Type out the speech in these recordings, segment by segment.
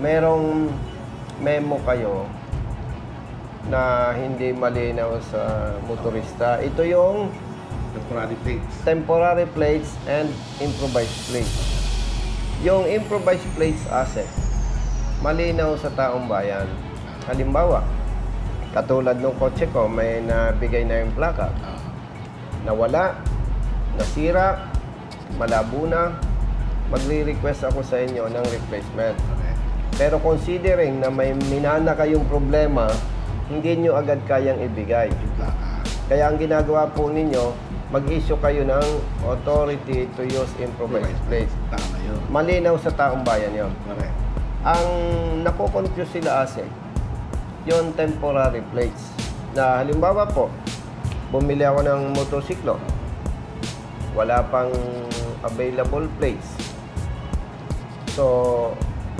merong memo kayo na hindi malinaw sa motorista. Ito yung temporary plates and improvised plates. Yung improvised plates asset, malinaw sa taong bayan. Halimbawa, katulad ng kotse ko, may nabigay na yung plaka. Nawala, nasira, malabo na, magre-request ako sa inyo ng replacement. Pero considering na may minana kayong problema, hindi nyo agad kayang ibigay. Kaya ang ginagawa po ninyo, mag-issue kayo ng authority to use improvised plates. Tama yun. Malinaw sa taong bayan yun. Correct. Ang nakukonfuse sila kasi, yung temporary plates. Na halimbawa po, bumili ako ng motorsiklo. Wala pang available plates. So,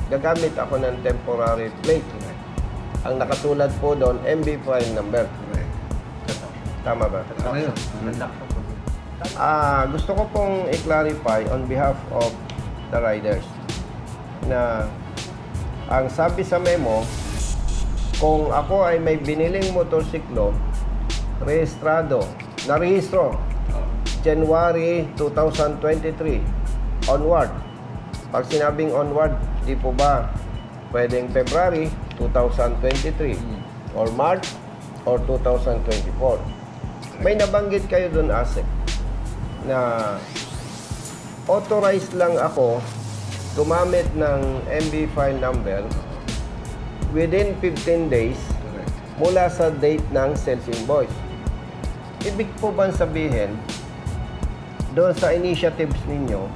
gagamit ako ng temporary plate. Ang nakatulad po doon, MB file number. Correct. Tama ba? Tama yun. Gusto ko pong i-clarify on behalf of the riders na ang sabi sa memo, kung ako ay may biniling motorsiklo, rehistrado, narehistro, January 2023, onward. Pag sinabing onward, di po ba pwedeng February 2023 or March or 2024? May nabanggit kayo doon, ASEC, na authorized lang ako gumamit ng MB file number within 15 days mula sa date ng sales invoice. Ibig po ba sabihin, doon sa initiatives ninyo,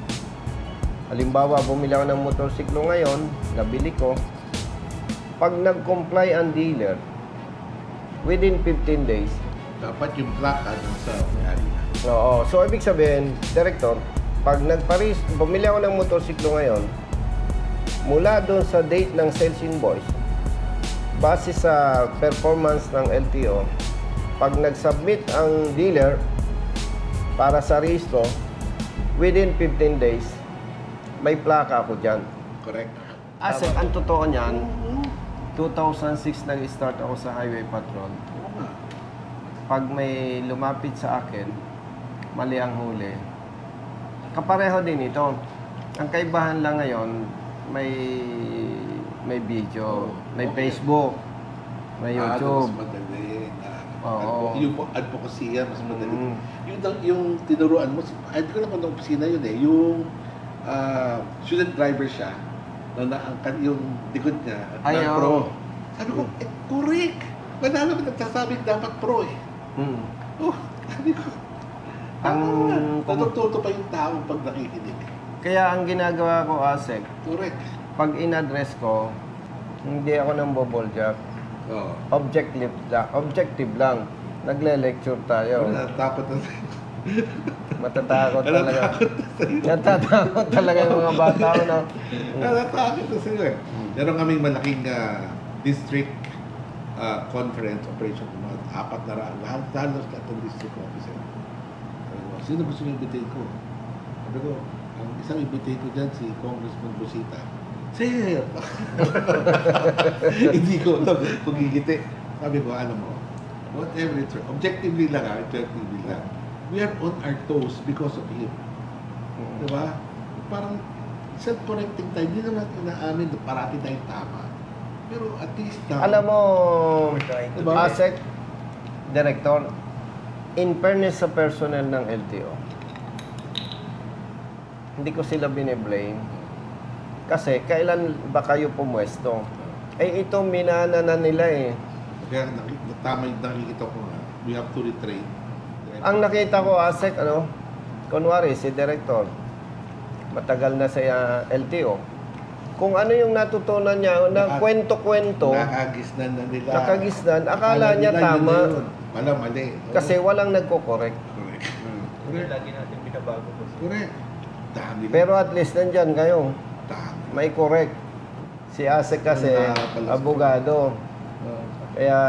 halimbawa, bumili ako ng motorsiklo ngayon, nabili ko, pag nag-comply ang dealer, within 15 days, dapat yung plaka dun sa may-ari na. oo. So, ibig sabihin, Director, pag bumili ako ng motorsiklo ngayon, mula doon sa date ng sales invoice, base sa performance ng LTO, pag nag-submit ang dealer para sa rehistro, within 15 days, may plaka ako dyan. Correct. Asek, ang totoo niyan, 2006 nag-start ako sa highway patrol. Pag may lumapit sa akin, mali ang huli. Kapareho din ito. Ang kaibahan lang ngayon, may video, may Facebook, may YouTube. Mas madali. Oo. Yung advocacy yan, mas madali. Yung tinuruan mo, hindi ko naman ng opisina yun eh, yung student driver siya, na naangkan yung likod niya, na pro. Sabi ko, correct! Manalo ka nagsasabing dapat pro eh. Sabi ko, natututo pa yung tao pag nakikinig. Kaya ang ginagawa ko, Asek, Correct. pag in-address ko, hindi ako nang boboljack. Objective lang. Nagle-lecture tayo. Natatakot na Matatakot talaga. Natatakot talaga yung mga bata. Natatakot na sila eh. Meron kaming malaking district conference operation. Apat na lahat halos ng district officer. Sino gusto nyo ibigay ko? Sabi ko, ang isang ibigay ko dyan si Congressman Busita. Sir! Hindi ko alam kung gigiti. Sabi ko, ano mo, whatever it's objectively lang, objectively lang. We are on our toes because of him. Diba? Parang self-correcting tayo. Hindi naman natin inaamin na parati tayong tama. Pero at least now, alam mo, diba? Asek, Director, in fairness sa personnel ng LTO, hindi ko sila bine-blame. Kasi kailan ba kayo pumwesto? Eh ito minana na nila eh. Kaya tama yung nakikita ko nga, we have to retrain. Ang nakita ko, Asek, kunwari si Director, matagal na sa LTO. Kung ano yung natutunan niya, na kwento-kwento, nakagisnan na nila. Nakagisnan, akala niya tama. Wala, mali. Kasi walang nagko-correct. Correct. Lagi natin binabago po. Correct. Dami. Pero at least nandyan kayo. Dami. May correct. Si Asek kasi, abogado. Kaya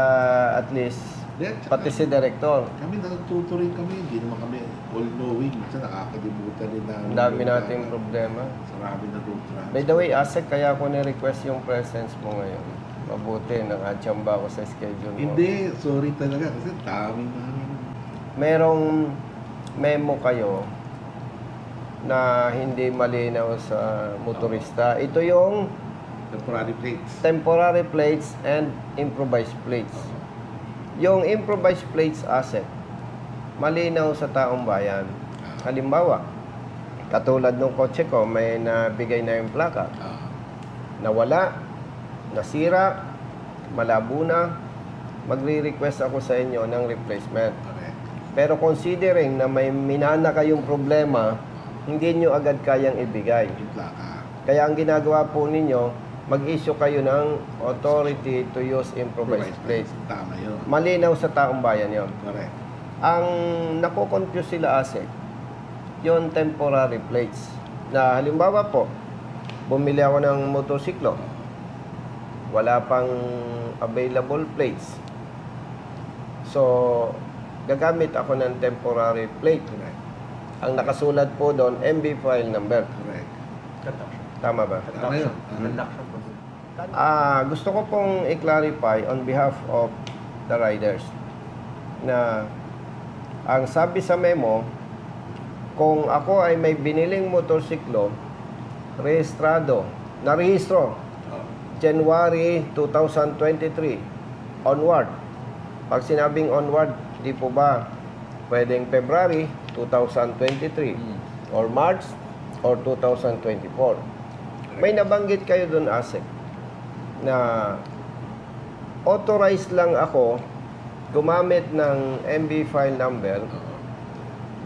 at least, Then, tsaka, Pati si Director. kami natututo rin kami, hindi naman kami all-knowing. Minsan nakakalimutan rin na. Ang dami nating problema. Sarami na road transport. By the way, Asek, kaya ako ni-request yung presence mo ngayon. Mabuti, nakatsamba ako sa schedule mo. Hindi, sorry talaga kasi daming namin. Merong memo kayo na hindi malinaw sa motorista. Ito yung Temporary plates. temporary plates and improvised plates. Yung improvised plates asset, malinaw sa taong bayan. Halimbawa, katulad ng kotse ko, may nabigay na yung plaka. Nawala, nasira, malabo na, magre-request ako sa inyo ng replacement. Correct. Pero considering na may minana kayong problema, hindi nyo agad kayang ibigay. Yung plaka. Kaya ang ginagawa po ninyo, mag-issue kayo ng authority to use improvised plates. Tama yun. Malinaw sa taong bayan yon. Correct. Ang nakukonfuse sila Asek, yung temporary plates. Na halimbawa po, bumili ako ng motorsiklo, wala pang available plates. So, gagamit ako ng temporary plate. Correct. Ang nakasulat po doon, MB file number. Correct. Conduction. Tama ba? Tama yun. Conduction po. Gusto ko pong i-clarify on behalf of the riders na ang sabi sa memo, kung ako ay may biniling motorsiklo, rehistrado, narehistro, January 2023, onward. Pag sinabing onward, di po ba pwedeng February 2023 or March or 2024? May nabanggit kayo doon, Asek, na authorized lang ako gumamit ng MB file number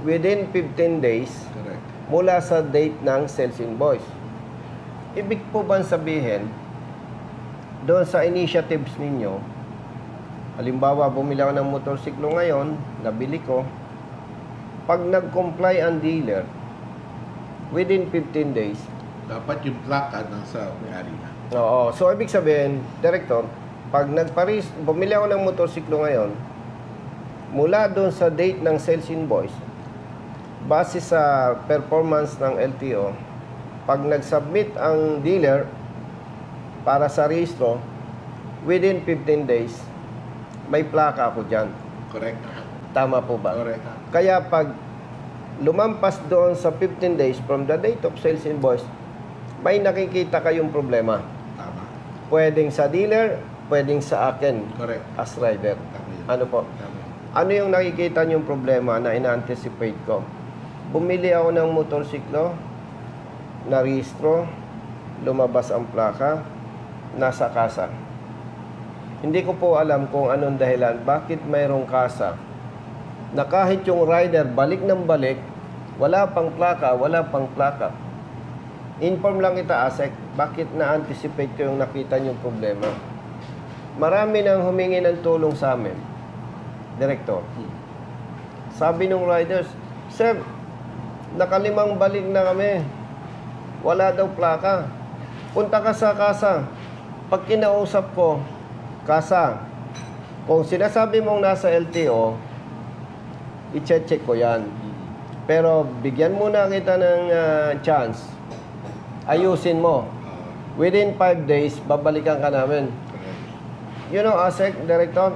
within 15 days Correct. mula sa date ng sales invoice. Ibig po ba sabihin, doon sa initiatives ninyo, halimbawa, bumili ako ng motorsiklo ngayon, nabili ko, pag nag-comply ang dealer, within 15 days, Dapat yung plaka nasa may-ari na. oo. So, ibig sabihin, Director, pag bumili ako ng motorsiklo ngayon, mula doon sa date ng sales invoice, base sa performance ng LTO, pag nag-submit ang dealer para sa rehistro, within 15 days, may plaka ako dyan. Correct. Tama po ba? Correct. Kaya pag lumampas doon sa 15 days from the date of sales invoice, may nakikita kayong problema. Tama. Pwedeng sa dealer, pwedeng sa akin Correct. as rider. Tama yun. Ano po? Tama. Ano yung nakikita niyong problema na ina-anticipate ko? Bumili ako ng motorsiklo, narehistro, lumabas ang plaka, nasa kasa. Hindi ko po alam kung anong dahilan, bakit mayroong kasa na kahit yung rider balik ng balik, wala pang plaka, wala pang plaka. Inform lang kita, Asek, bakit na-anticipate ko yung nakita niyong problema. Marami nang humingi ng tulong sa amin, Director. Sabi nung riders, Sir, nakalimang balik na kami. Wala daw plaka. Punta ka sa kasa. Pag kinausap ko, kasa, kung sinasabi mong nasa LTO, i-check ko yan. Pero bigyan muna kita ng chance. Ayusin mo. Within 5 days, babalikan ka namin. Correct. You know, Asek, Director,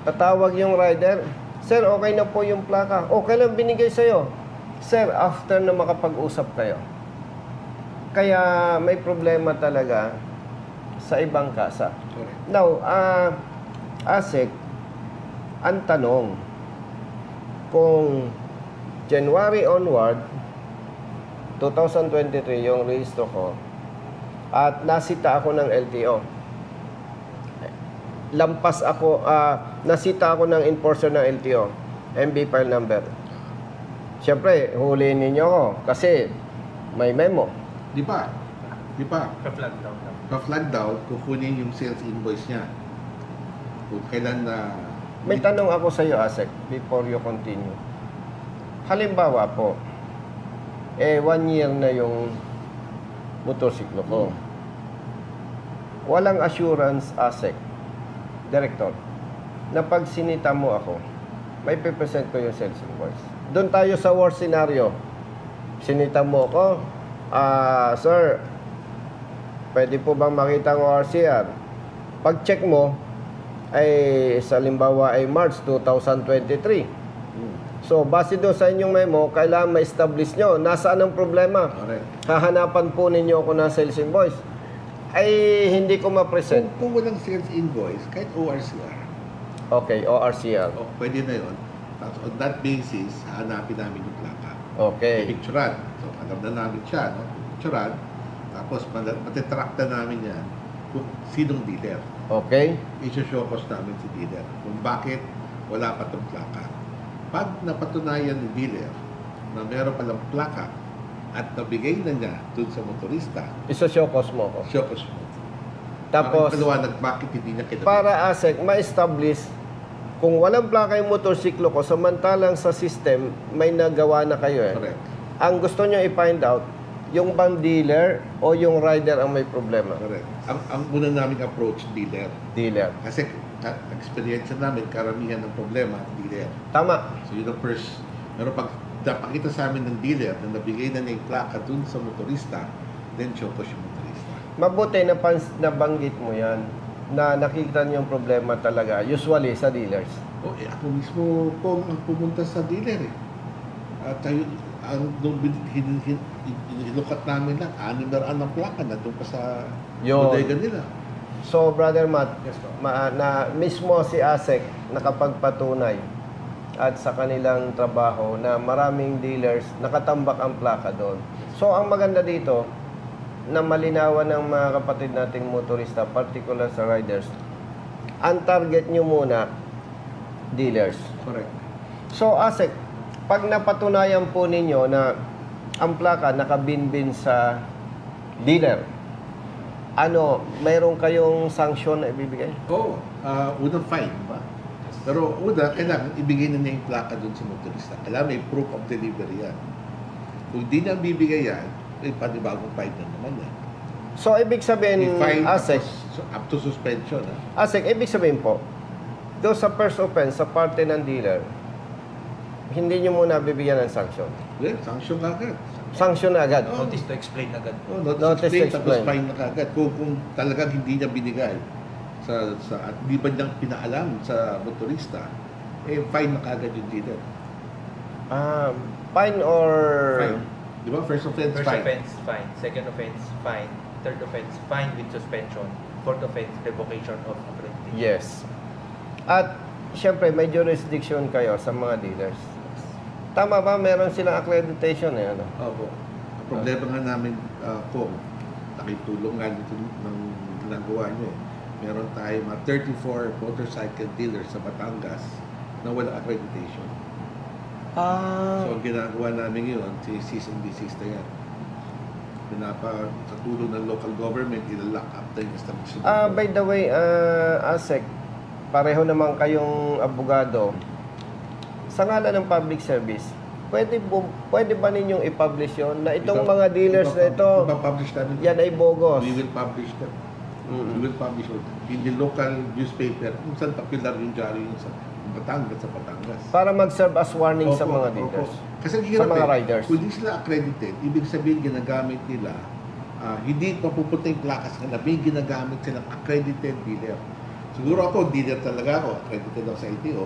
tatawag yung rider, Sir, okay na po yung plaka. Okay lang binigay sa'yo. Sir, after na makapag-usap kayo. Kaya may problema talaga sa ibang kasa. Correct. Now, Asek, ang tanong, kung January onward, 2023 yung rehistro ko, at nasita ako ng LTO. Nasita ako ng enforcer ng LTO, MB file number. Siyempre, huliin ninyo ako kasi may memo. Di ba? Ka-flag down lang. Pa-flag down, kukunin yung sales invoice niya. Kung kailan na... May tanong ako sa iyo, Asek, before you continue. Halimbawa po, 1 year na yung motorsiklo ko. Walang assurance, Asek, Director. na pag sinita mo ako, may present ko yung sales invoice. Doon tayo sa worst scenario. Sinita mo ako, sir, pwede po bang makita ang ORCR? Pag-check mo, ay sa limbawa ay March 2023. So, base doon sa inyong memo, kailangan ma-establish nyo. Nasaan ang problema? Correct. Hahanapan po ninyo ako ng sales invoice. Ay, hindi ko ma-present. Kung walang sales invoice, kahit ORCR, Okay, ORCR. pwede na yun. Tapos on that basis, hanapin namin yung plaka. Okay. Picturean. So, alam na namin siya, no? Picturean. Tapos, matitrack na namin yan kung sinong dealer. Okay. I-show cost namin si dealer kung bakit wala pa itong plaka. Pag napatunayan ni dealer na meron palang plaka at nabigay na niya dun sa motorista, Isa-show cause mo ko. show cost mo. Tapos, Paliwanag bakit hindi niya kinabigay. para ASEC, ma-establish kung walang plaka yung motorsiklo ko, samantalang sa system, may nagawa na kayo eh. Correct. Ang gusto nyo i-find out, yung bang dealer o yung rider ang may problema? Correct. Ang una naming approach, dealer. Dealer. Kasi experience namin, karamihan ng problema, dealer. Tama. So yun ang first. Pero pag napakita sa amin ng dealer na nabigay na niya yung plaka dun sa motorista, then show cost yung motorista. Mabuti na nabanggit mo yan na nakikita niyo yung problema talaga, usually sa dealers. Ako mismo po ang pumunta sa dealer eh. At tayo, hinukat namin lang, 6 ang plaka na doon pa sa Yun. bodega nila. So, Brother Matt, Yes, po. na mismo si ASEC nakapagpatunay at sa kanilang trabaho na maraming dealers nakatambak ang plaka doon. So, ang maganda dito, na malinawan ng mga kapatid nating motorista, particular sa riders, ang target nyo muna, dealers. Correct. So, ASEC, pag napatunayan po ninyo na ang plaka nakabinbin sa dealer, mayroon kayong sanction na ibibigay? Oo. Unang fine, ba? Pero una, kailangan ibigay na niya yung plaka doon sa motorista. Kailangan may proof of delivery yan. Kung di na bibigay yan, panibagong fine na naman yan. So, ibig sabihin, Fine ASEC, up to suspension. Ha? ASEC, ibig sabihin po, doon sa first offense, sa parte ng dealer, hindi nyo muna bibigyan ng sanction. Well, sanction ka agad. Sanction na agad. Oo. Notice to explain agad. Notice Notice to explain, to tapos explain. fine na kaagad. Kung talagang hindi niya binigay at hindi ba niyang pinaalam sa motorista, fine na kaagad yung dealer. Fine or... Fine. Di ba? First offense, First fine. offense, fine. Second offense, fine. Third offense, fine with suspension. Fourth offense, revocation of accreditation. Yes. At, syempre, may jurisdiction kayo sa mga dealers. Tama ba? Meron silang accreditation eh, ano? Opo. Ang problema nga namin, kung nakitulong nga dito ng ginagawa niyo, meron tayo mga 34 motorcycle dealers sa Batangas na wala accreditation. So, ang ginagawa namin yun, cease and desist na yan. Sa tulong ng local government, ila-lock up na yung establishment. By the way, ASEC, pareho naman kayong abogado. Sa ngalan ng public service, pwede ba ninyong i-publish yun na itong mga dealers na ito, Ipapublish namin. yan ay bogus? We will publish that. We will publish it in the local newspaper. Kung saan popular yung diary yung sa Batangas, sa Batangas. Para mag-serve as warning sa Opo, mga opo. dealers. Kasi ang Sa hirap mga eh. riders. Kung hindi sila accredited, ibig sabihin ginagamit nila, hindi mapupunta yung plakas na may ginagamit silang accredited dealer. Siguro ako, dealer talaga ako, accredited ako sa LTO,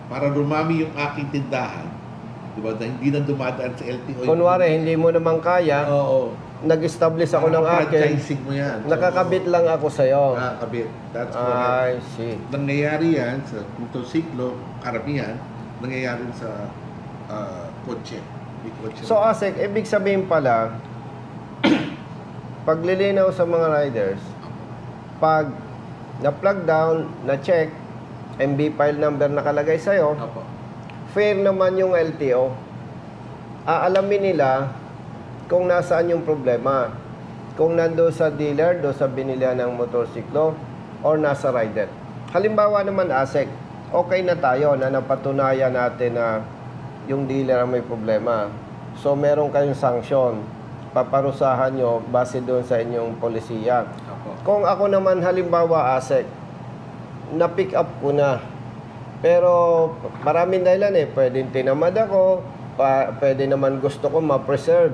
para dumami yung aking tindahan. Diba? Na hindi na dumadaan sa LTO. Kunwari, hindi mo naman kaya, Oo. nag-establish ako ng akin, Franchising mo yan. nakakabit lang ako sa'yo. Nakakabit. That's correct. I see. Nangyayari yan sa motorsiklo, karamihan, nangyayari sa kotse. May kotse. So, ASEC, ibig sabihin pala, paglilinaw sa mga riders, pag na-plug down, na-check, MB file number nakalagay sa'yo, Opo. fair naman yung LTO. Aalamin nila kung nasaan yung problema. Kung nando sa dealer, do sa binilihan ng motorsiklo, or nasa rider. Halimbawa naman, ASEC, okay na tayo na napatunayan natin na yung dealer ang may problema. So, meron kayong sanction. Paparusahan nyo base doon sa inyong polisiya. Opo. Kung ako naman halimbawa, ASEC, na-pick up ko na Pero maraming dahilan eh. Pwedeng tinamad ako, pwede naman gusto ko ma-preserve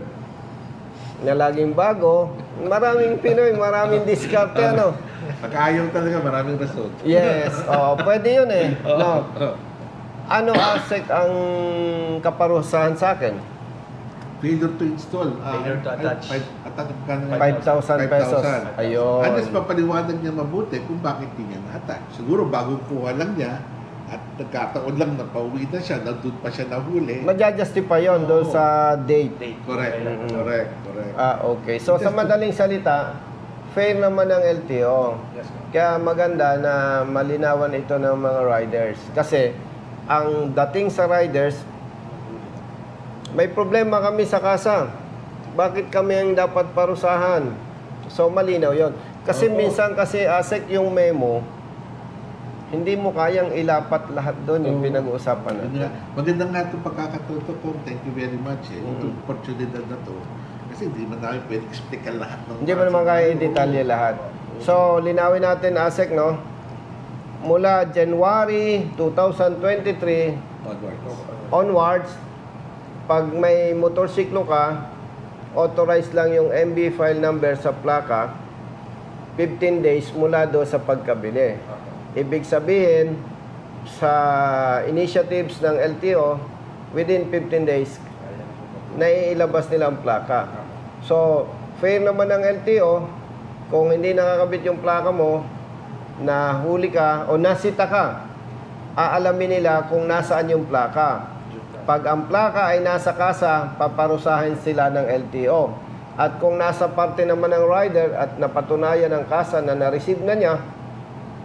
na laging bago. Maraming Pinoy, maraming diskarte ano. Pag ayaw talaga, maraming rason. Yes, pwede yun eh. No. Ano ASEC ang kaparusahan sa akin? Failure to install. Failure to attach. 5,000 pesos. Ayun. At least papaliwanag niya mabuti kung bakit hindi niya na-attach. Siguro bagong kuha lang niya at nagkataon lang na pauwi na siya, nandun pa siya nahuli. Maja-justify yun doon sa date. Correct. Okay. So, sa madaling salita, fair naman ang LTO. Yes, ma'am. Kaya maganda na malinawan ito ng mga riders. Kasi, ang dating sa riders, may problema kami sa kasa. Bakit kami ang dapat parusahan? So, malinaw yon. Kasi minsan kasi ASEC yung memo, hindi mo kayang ilapat lahat doon yung pinag-uusapan natin. Maganda nga itong pagkakatuto ko. Thank you very much. Itong oportunidad na to. Kasi hindi man namin pwede explican lahat ng... Hindi mo naman kaya i-detalye lahat. So, linawin natin ASEC, no? Mula January 2023 onwards, pag may motorsiklo ka, authorized lang yung MB file number sa plaka, 15 days mula do sa pagkabili. Ibig sabihin, sa initiatives ng LTO, within 15 days, naiilabas nila ang plaka. So, fair naman ng LTO, kung hindi nakakabit yung plaka mo, nahuli ka o nasita ka, aalamin nila kung nasaan yung plaka. Pag ang plaka ay nasa kasa, paparusahin sila ng LTO. At kung nasa parte naman ng rider at napatunayan ng kasa na na-receive na niya,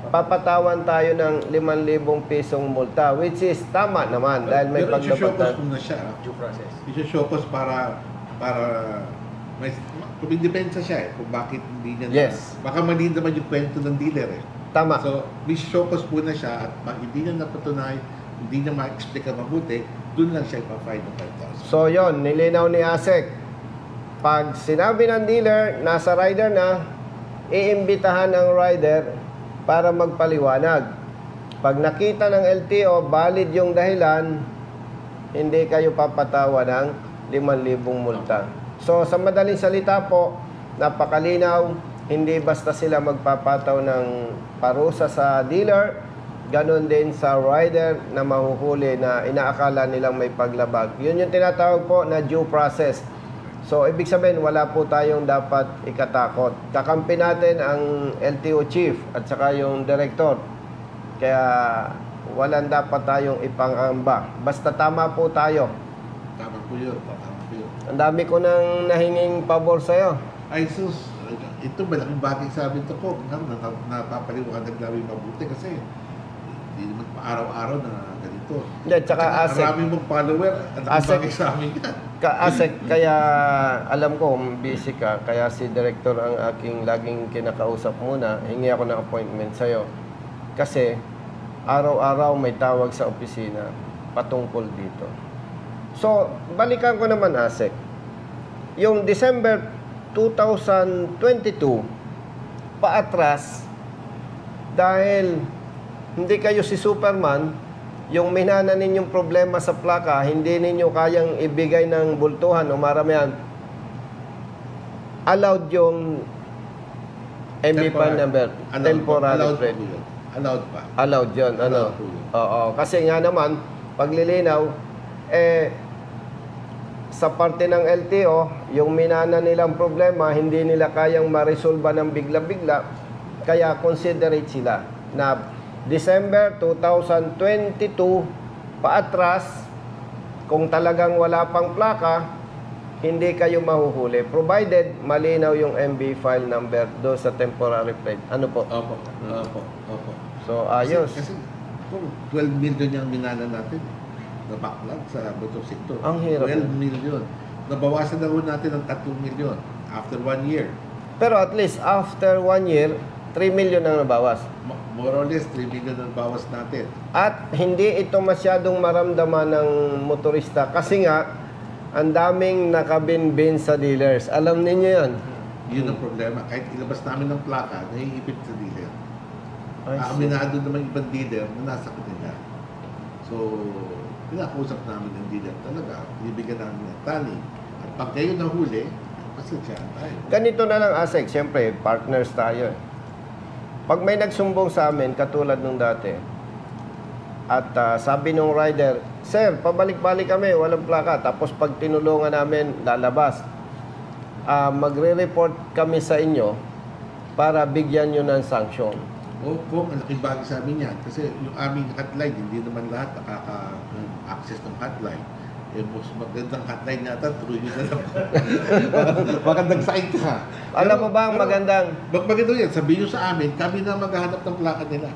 papatawan tayo ng 5,000 pisong multa, which is tama naman dahil may paglabatan. Pero paglabatan. muna siya. Due process. Isi-showcase para may kumidepensa siya kung bakit hindi niya Yes. baka mali naman yung kwento ng dealer Tama. So, isi-showcase muna siya at pag hindi niya napatunay, hindi niya ma-explica mabuti, doon lang siya ipa-fine ng 5,000. So yon, nilinaw ni ASEC. Pag sinabi ng dealer, nasa rider na, iimbitahan ang rider para magpaliwanag. Pag nakita ng LTO, valid yung dahilan, hindi kayo papatawa ng 5,000 multa. So, sa madaling salita po, napakalinaw, hindi basta sila magpapataw ng parusa sa dealer, ganon din sa rider na mahuhuli na inaakala nilang may paglabag. Yun yung tinatawag po na due process. So, ibig sabihin, wala po tayong dapat ikatakot. Kakampi natin ang LTO chief at saka yung director. Kaya, walang dapat tayong ipangamba. Basta tama po tayo. Tama po yun. Ang dami ko nang nahinging pabor sa'yo. Ay, sus, ito malaking bagay sa amin ito ko. Napapaliwanag namin mabuti kasi hindi naman araw-araw na ganito. Yeah, tsaka ASEC. Marami mong follower at bagay sa amin yan. ASEC, kaya alam ko, busy ka. Kaya si director ang aking laging kinakausap muna. Hingi ako ng appointment sa'yo. Kasi araw-araw may tawag sa opisina patungkol dito. So, balikan ko naman ASEC. Yung December 2022, paatras, dahil hindi kayo si Superman, yung minana ninyong problema sa plaka, hindi ninyo kayang ibigay ng bultuhan o maramihan, allowed yung MB file number, temporary plate. Allowed pa. Allowed yun, ano? Allowed po yun. Oo, kasi nga naman, paglilinaw, sa parte ng LTO, yung minana nilang problema, hindi nila kayang ma-resolve ng bigla-bigla, kaya considerate sila na December 2022 paatras, kung talagang wala pang plaka, hindi kayo mahuhuli. Provided malinaw yung MB file number do sa temporary plate. Ano po? Opo. So, ayos. Kasi kung 12 million yung minana natin, na backlog sa motor sector. Ang hirap. 12 million. Nabawasan na ho natin ng 3 million after 1 year. Pero at least, after 1 year, 3 million ang nabawas. More or less, 3 million ang bawas natin. At hindi ito masyadong maramdaman ng motorista kasi nga, ang daming nakabinbin sa dealers. Alam ninyo yan. Yun ang problema. Kahit ilabas namin ng plaka, naiipit sa dealer. I see. Aminado naman ibang dealer na nasa kanila. So, pinakausap namin ng dealer talaga, bibigyan namin ng tally. At pag kayo nahuli, pasensyahan tayo. Ganito na lang, Asek. Siyempre, partners tayo. Pag may nagsumbong sa amin, katulad nung dati, at sabi nung rider, Sir, pabalik-balik kami, walang plaka. Tapos pag tinulungan namin, lalabas. Magre-report kami sa inyo para bigyan nyo ng sanction. Opo, ang laking bagay sa amin yan. Kasi yung aming hotline, hindi naman lahat nakaka-access ng hotline. Eh, mas magandang hotline natin, true yun na lang. Magandang site ka. Alam mo ba ang magandang... Maganda yan, sabihin nyo sa amin, kami na maghahanap ng plaka nila.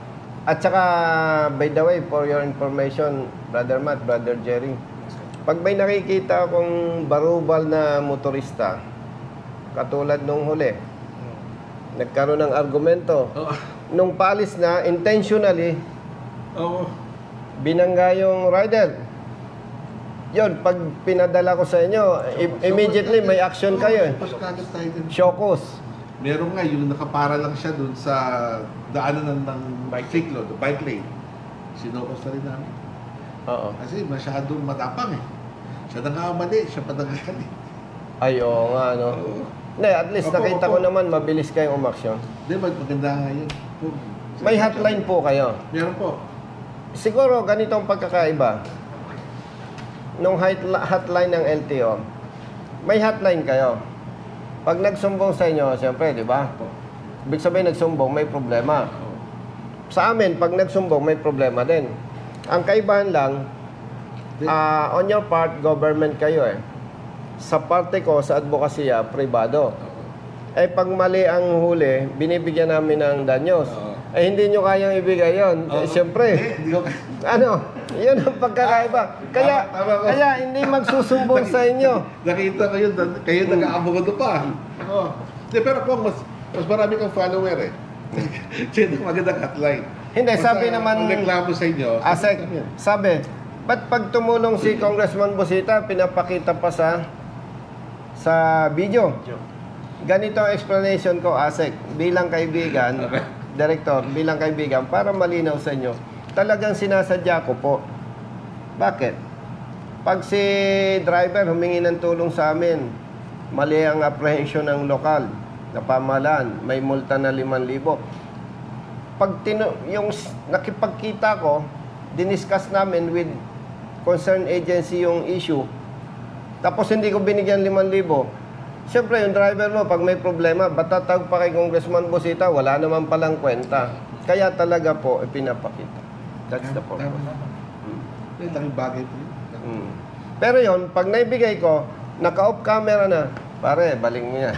At saka, by the way, for your information, Brother Matt, Brother Jerry, pag may nakikita akong barubal na motorista, katulad nung huli, nagkaroon ng argumento, Oo. nung palis na, intentionally, Oo. binangga yung rider. Yun, pag pinadala ko sa inyo, immediately may action kayo eh. Pas kagad tayo din. Shokos. Meron nga, yung nakapara lang siya dun sa daanan ng bicycle, the bike lane. Sinokos na rin namin. Oo. Kasi masyadong matapang eh. Siya na nga mali, siya pa nagagali. Ay, oo nga, no? Oo. Hindi, at least Opo, nakita opo. ko naman, mabilis kayong umaksyon. Hindi, maganda nga yun. May hotline po kayo. Meron po. Siguro, ganito ang pagkakaiba. Nung hotline ng LTO, may hotline kayo. Pag nagsumbong sa inyo, siyempre, di ba? Po. Ibig sabihin, nagsumbong, may problema. Oo. Sa amin, pag nagsumbong, may problema din. Ang kaibahan lang, on your part, government kayo eh. Sa parte ko, sa advokasya, pribado. Oo. Eh, pag mali ang huli, binibigyan namin ng danyos. Oo. Eh, hindi nyo kayang ibigay yun. Oo. Eh, siyempre, Hindi ko ano, yun ang pagkakaiba. Kaya, Tama ko. kaya hindi magsusumbong sa inyo. Nakita ko yun, kayo nag-aabogado pa. Oo. Hindi, pero po, mas marami kang follower eh. Siya ang magandang hotline. Hindi, sabi naman, Ang reklamo sa inyo, Asek, sabi namin. sabi, ba't pag tumulong si Congressman Busita, pinapakita pa sa video? Ganito ang explanation ko, Asek, bilang kaibigan, Director, bilang kaibigan, para malinaw sa inyo, talagang sinasadya ko po. Bakit? Pag si driver humingi ng tulong sa amin, mali ang apprehension ng lokal na pamahalaan, may multa na 5,000. Pag yung nakipagkita ko, diniscuss namin with concerned agency yung issue, tapos hindi ko binigyan 5,000. Siyempre, yung driver mo, pag may problema, batatag pa kay Congressman Busita, wala naman palang kwenta. Kaya talaga po, ipinapakita. That's the purpose. Yung laking bagay po yun. Pero yon, pag naibigay ko, naka-off camera na, pare, baling mo yan.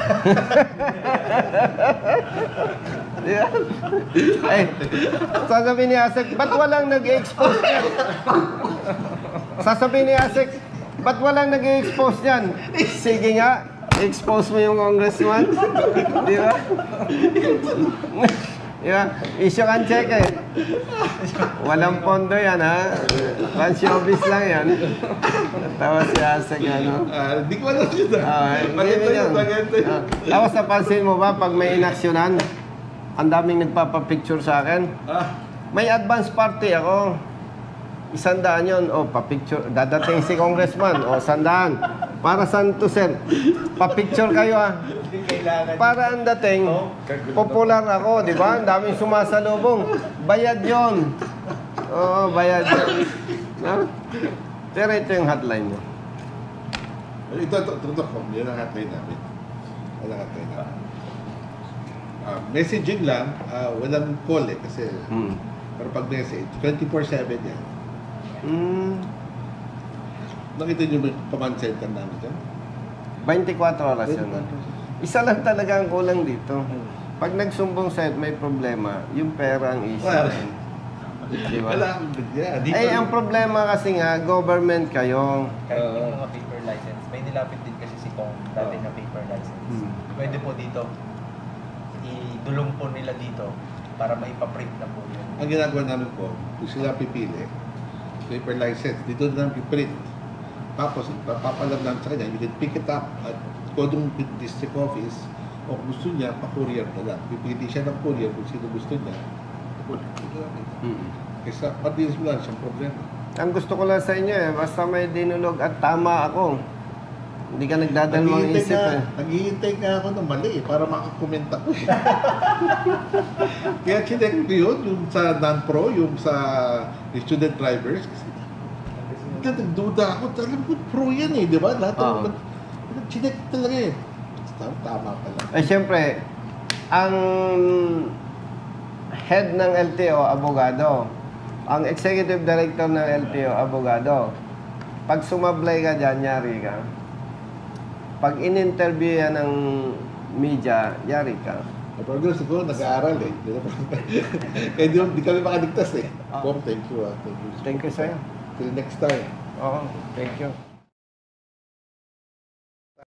Di ba? Ay, sasabihin ni Asek, ba't walang nag-expose yan? Sasabihin ni Asek, ba't walang nag-expose yan? Sige nga, expose mo yung congressman. Di ba? Di ba? Issue kang check eh. Walang pondo yan ha. Pan-showbiz lang yan. Tawa si Asek ano. Hindi ko alam yun Maganda yun. Tapos napansin mo ba pag may inaksyonan, ang daming nagpapapicture sa akin. May advance party ako. 100 yun. O, papicture. Dadating si congressman. O, 100. Para saan to, sir? Papicture kayo, ha? Para ang dating, popular ako, di ba? Ang daming sumasalubong. Bayad yon. Oo, bayad yun. No? Pero ito yung hotline nyo. Ito. Yan ang hotline namin. Yan ang hotline namin. Messaging lang, walang call eh. Kasi, pero pag message, 24/7 yan. Nakita niyo ba yung command center namin dyan? 24 oras yun. Isa lang talaga ang kulang dito. Pag nagsumbong sa'yo at may problema, yung pera ang issue. Di ba? Wala akong bigyan. Eh, ang problema kasi nga, government kayo. Kahit yung mga paper license, may nilapit din kasi si Kong dati na paper license. Pwede po dito, idulong po nila dito para maipaprint na po yun. Ang ginagawa namin po, kung sila pipili, paper license, dito na namin piprint. Tapos, papalam namin sa kanya, you can pick it up at kodong district office o kung gusto niya, pa-courier na lang. Pipili siya ng courier kung sino gusto niya. Kaysa, mabilis mo lang siyang problema. Ang gusto ko lang sa inyo basta may dinulog at tama ako. Hindi ka nagdadalawang isip Naghihintay nga ako ng mali para makakomment ako. Kaya chinek ko yun, yung sa non-pro, yung sa student drivers. Kasi nagduda ako, alam ko pro yan di ba? Lahat ng chinek talaga Tama pala. Siyempre, ang head ng LTO, abogado. Ang executive director ng LTO, abogado. Pag sumablay ka dyan, yari ka. Pag in-interview yan ng media, yari ka. Pero siguro nag-aaral Kaya di kami makaligtas Pom, thank you. Thank you, sir. Till next time. Oo, thank you.